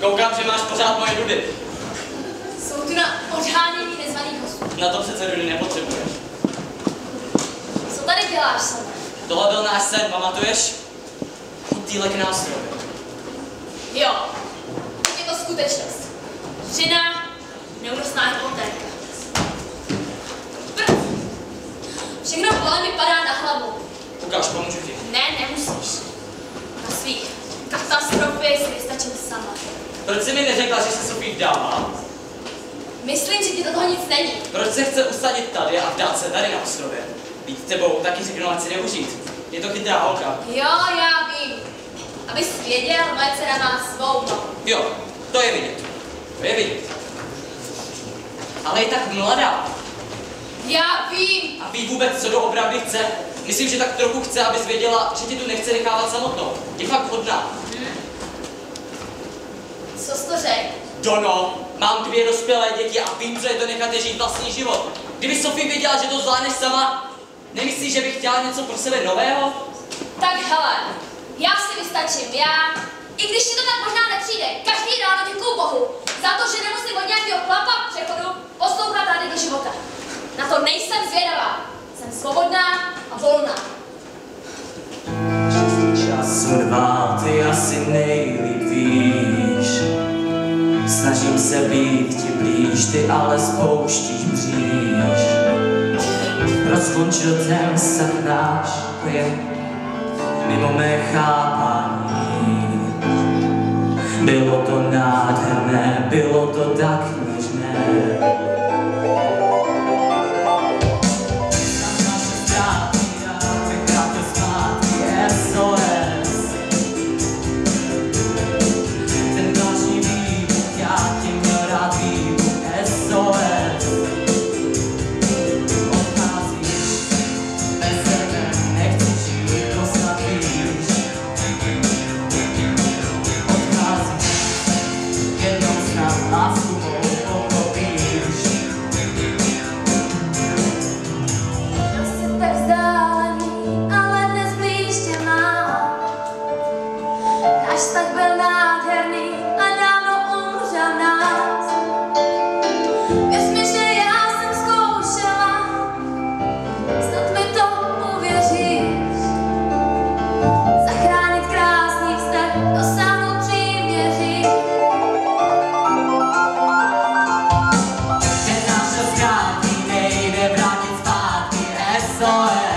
Koukám, že máš pořád moje dudy. Jsou tu na odhánění nezvaných hostů. Na to přece dudy nepotřebuješ. Co tady děláš, Sone? Tohle byl náš sen, pamatuješ? Motýlek nástroj. Jo, teď je to skutečnost. Žena, neúnosná hypotéka. Všechno kolem mi padá na hlavu. Ukáž, pomůžu ti. Ne, nemusíš. Na svých katastrofy si vystačím sama. Proč jsi mi neřekla, že se Sofii vdává? Myslím, že ti do toho nic není. Proč se chce usadit tady a vdát se tady na ostrově? Být tebou taky řeknu, ať si neužít. Je to chytrá holka. Jo, já vím. Abys věděl, moje dcera má svou nohu. Jo, to je vidět. To je vidět. Ale je tak mladá. Já vím. A ví vůbec, co doopravdy chce. Myslím, že tak trochu chce, abys věděla, že ti tu nechce nechávat samotnou. Je fakt hodná. Co jsi to řekl? Dono, mám 2 dospělé děti a vím, že je to nechat je žít vlastní život. Kdyby Sofie věděla, že to zvládneš sama, nemyslíš, že bych chtěla něco pro sebe nového? Tak hele, já si vystačím, i když ti to tak možná nepřijde, každý ráno děkuju Bohu za to, že nemusím od nějakého chlapa v přechodu poslouchat rády do života. Na to nejsem zvědavá. Jsem svobodná a volná. Čas odvál, ty asi nejlíp víš. Snažím se být ti blíž, ty ale spouštíš bříž. Proč skončil ten vztah náš, to je mimo mé chápání. Bylo to nádherné, bylo to tak něžné. Tak byl nádherný a dávno umřel nás. Věř mi, že já jsem zkoušela, snad mi to uvěříš. Zachránit krásný vztah, dosáhnout příměří. Ten náš rozkrátný nejde vrátit zpátky SOS.